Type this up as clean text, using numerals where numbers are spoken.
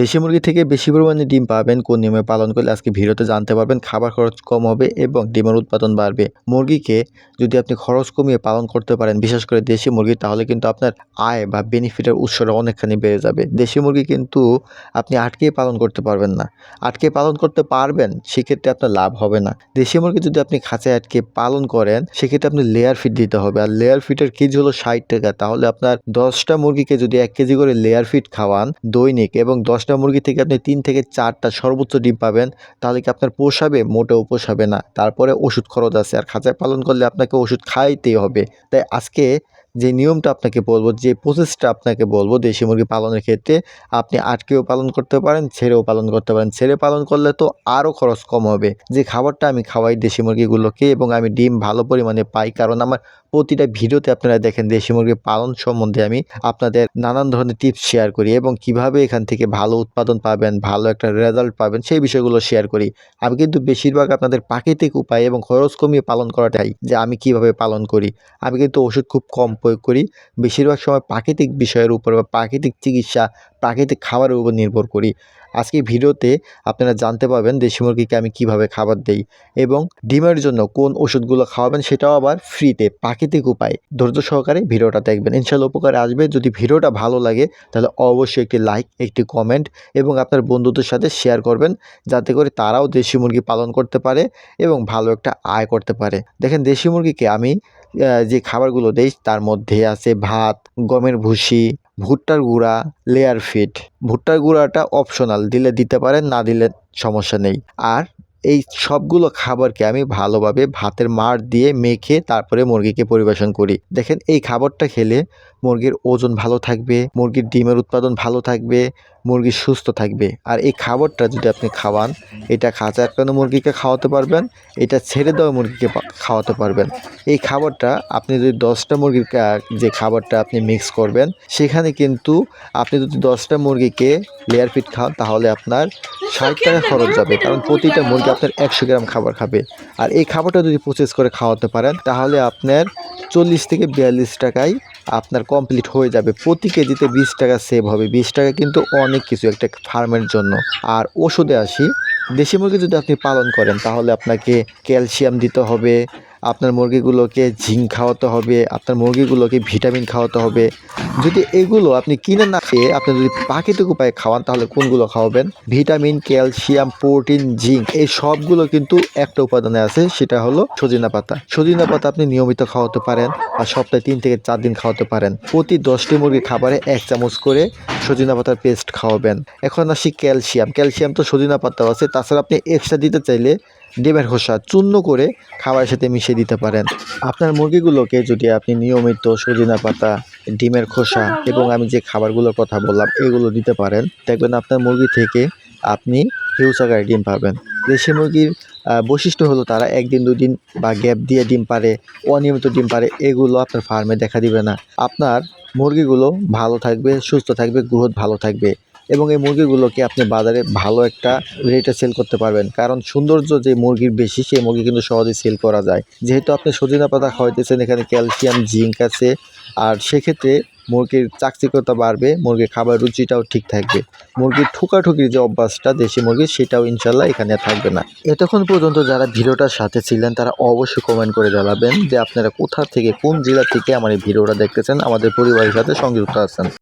দেশি মুরগি থেকে বেশি পরিমাণে ডিম পাবেন কোন নিয়মে পালন করলে আজকে ভিডিওতে জানতে পারবেন। খাবার খরচ কম হবে এবং ডিমের উৎপাদন বাড়বে। মুরগিকে যদি আপনি খরচ কমিয়ে পালন করতে পারেন, বিশেষ করে দেশি মুরগি, তাহলে কিন্তু আপনার আয় বা বেনিফিটের উৎসটা অনেকখানি বেড়ে যাবে। দেশি মুরগি কিন্তু আপনি আটকেই পালন করতে পারবেন না। আটকে পালন করতে পারবেন, সেক্ষেত্রে আপনার লাভ হবে না। দেশি মুরগি যদি আপনি খাঁচায় আটকে পালন করেন, সেক্ষেত্রে আপনি লেয়ার ফিড দিতে হবে। আর লেয়ার ফিডের কেজি হলো 60 টাকা। তাহলে আপনার 10টা মুরগিকে যদি 1 কেজি করে লেয়ার ফিড খাওয়ান দৈনিক, এবং 10টা মুরগি থেকে আপনি 3 থেকে 4টা সর্বোচ্চ ডিম পাবেন, তাহলে কি আপনার পোষাবে? মোটেও পোষাবে না। তারপরে ওষুধ খরচ আছে, আর খাঁচায় পালন করলে আপনাকে ওষুধ খাইতেই হবে। তাই আজকে যে নিয়মটা আপনাকে বলবো, যে প্রসেসটা আপনাকে বলবো দেশি মুরগি পালনের ক্ষেত্রে, আপনি আটকেও পালন করতে পারেন, ছেড়েও পালন করতে পারেন। ছেড়ে পালন করলে তো আরও খরচ কম হবে। যে খাবারটা আমি খাওয়াই দেশি মুরগিগুলোকে, এবং আমি ডিম ভালো পরিমাণে পাই, কারণ আমার প্রতিটা ভিডিওতে আপনারা দেখেন দেশি মুরগি পালন সম্বন্ধে আমি আপনাদের নানান ধরনের টিপস শেয়ার করি, এবং কিভাবে এখান থেকে ভালো উৎপাদন পাবেন, ভালো একটা রেজাল্ট পাবেন, সেই বিষয়গুলো শেয়ার করি। আমি কিন্তু বেশিরভাগ আপনাদের প্রাকৃতিক উপায় এবং খরচ কমিয়ে পালন করাটাই, যে আমি কিভাবে পালন করি। আমি কিন্তু ওষুধ খুব কম প্রয়োগ করি। বেশিরভাগ সময় প্রাকৃতিক বিষয়ের উপর বা প্রাকৃতিক চিকিৎসা, প্রাকৃতিক খাবারের উপর নির্ভর করি। আজকে ভিডিওতে আপনারা জানতে পারবেন দেশি মুরগিকে আমি কিভাবে খাবার দেই, এবং ডিমের জন্য কোন ওষুধগুলো খাওয়াবেন, সেটাও আবার ফ্রিতে, প্রাকৃতিক উপায়। ধৈর্য সহকারে ভিডিওটা দেখবেন, ইনশাআল্লাহ উপকারে আসবে। যদি ভিডিওটা ভালো লাগে তাহলে অবশ্যই একটি লাইক, একটি কমেন্ট এবং আপনার বন্ধুদের সাথে শেয়ার করবেন, যাতে করে তারাও দেশি মুরগি পালন করতে পারে এবং ভালো একটা আয় করতে পারে। দেখেন, দেশি মুরগিকে আমি যে খাবারগুলো দেই তার মধ্যে আছে ভাত, গমের ভুসি, ভুট্টার গুঁড়া, লেয়ার ফিড। ভুট্টার গুঁড়াটা অপশনাল, দিলে দিতে পারেন, না দিলে সমস্যা নেই। আর এই সবগুলো খাবারকে আমি ভালোভাবে ভাতের মাড় দিয়ে মেখে তারপরে মুরগিকে পরিবেশন করি। দেখেন, এই খাবারটা খেলে মুরগির ওজন ভালো থাকবে, মুরগির ডিমের উৎপাদন ভালো থাকবে, মুরগি সুস্থ থাকবে। আর এই খাবারটা যদি আপনি খাওয়ান, এটা খাঁচায় আটকানো মুরগিকে খাওয়াতে পারবেন, এটা ছেড়ে দেওয়া মুরগিকে খাওয়াতে পারবেন। এই খাবারটা আপনি যদি 10টা মুরগির যে খাবারটা আপনি মিক্স করবেন, সেখানে কিন্তু আপনি যদি 10টা মুরগিকে লেয়ার ফিড খাওয়ান, তাহলে আপনার 60 টাকা খরচ যাবে, কারণ প্রতিটা মুরগি আপনার 100 গ্রাম খাবার খাবে। আর এই খাবারটা যদি প্রসেস করে খাওয়াতে পারেন, তাহলে আপনার 40 থেকে 42 টাকায় আপনার কমপ্লিট হয়ে যাবে। প্রতি কেজিতে 20 টাকা সেভ হবে। 20 টাকা কিন্তু অনেক কিছু একটা ফার্মের জন্য। আর ওষুধে আসি, দেশি মুরগি যদি আপনি পালন করেন, তাহলে আপনাকে ক্যালসিয়াম দিতে হবে, আপনার মুরগিগুলোকে জিঙ্ক খাওয়াতে হবে, আপনার মুরগিগুলোকে ভিটামিন খাওয়াতে হবে। যদি এগুলো আপনি কিনে না খেয়ে আপনি যদি প্রাকৃতিক উপায়ে খাওয়ান, তাহলে কোনগুলো খাওয়াবেন? ভিটামিন, ক্যালসিয়াম, প্রোটিন, জিঙ্ক, এই সবগুলো কিন্তু একটা উপাদানে আছে, সেটা হলো সজিনা পাতা। সজিনা পাতা আপনি নিয়মিত খাওয়াতে পারেন, আর সপ্তাহে 3 থেকে 4 দিন খাওয়াতে পারেন। প্রতি 10টি মুরগির খাবারে 1 চামচ করে সজিনা পাতার পেস্ট খাওয়াবেন। এখন আসি ক্যালসিয়াম। ক্যালসিয়াম তো সজিনা পাতাও আছে, তাছাড়া আপনি এক্সট্রা দিতে চাইলে ডিমের খোসা চূর্ণ করে খাবারের সাথে মিশিয়ে দিতে পারেন। আপনার মুরগিগুলোকে যদি আপনি নিয়মিত সজিনা পাতা, ডিমের খোসা এবং আমি যে খাবারগুলোর কথা বললাম, এগুলো দিতে পারেন, দেখবেন আপনার মুরগি থেকে আপনি হিউজ আকারে ডিম পাবেন। দেশি মুরগির বৈশিষ্ট্য হলো তারা 1 দিন 2 দিন বা গ্যাপ দিয়ে ডিম পারে, অনিয়মিত ডিম পারে, এগুলো আপনার ফার্মে দেখা দিবে না। আপনার মুরগিগুলো ভালো থাকবে, সুস্থ থাকবে, গ্রোথ ভালো থাকবে, এবং এই মুরগিগুলোকে আপনি বাজারে ভালো একটা রেটে সেল করতে পারবেন। কারণ সৌন্দর্য যে মুরগির বেশি, সেই মুরগি কিন্তু সহজেই সেল করা যায়। যেহেতু আপনি সজিনা পাতা খাওয়াইতেছেন, এখানে ক্যালসিয়াম, জিঙ্ক আছে, আর সেক্ষেত্রে মুরগির চাকচিক্যতা বাড়বে, মুরগির খাবার রুচিটাও ঠিক থাকবে। মুরগির ঠুকাঠুকির যে অভ্যাসটা দেশি মুরগির, সেটাও ইনশাল্লাহ এখানে থাকবে না। এতক্ষণ পর্যন্ত যারা ভিডিওটার সাথে ছিলেন, তারা অবশ্যই কমেন্ট করে জানাবেন যে আপনারা কোথা থেকে, কোন জেলা থেকে আমার এই ভিডিওটা দেখতেছেন, আমাদের পরিবারের সাথে সংযুক্ত আছেন।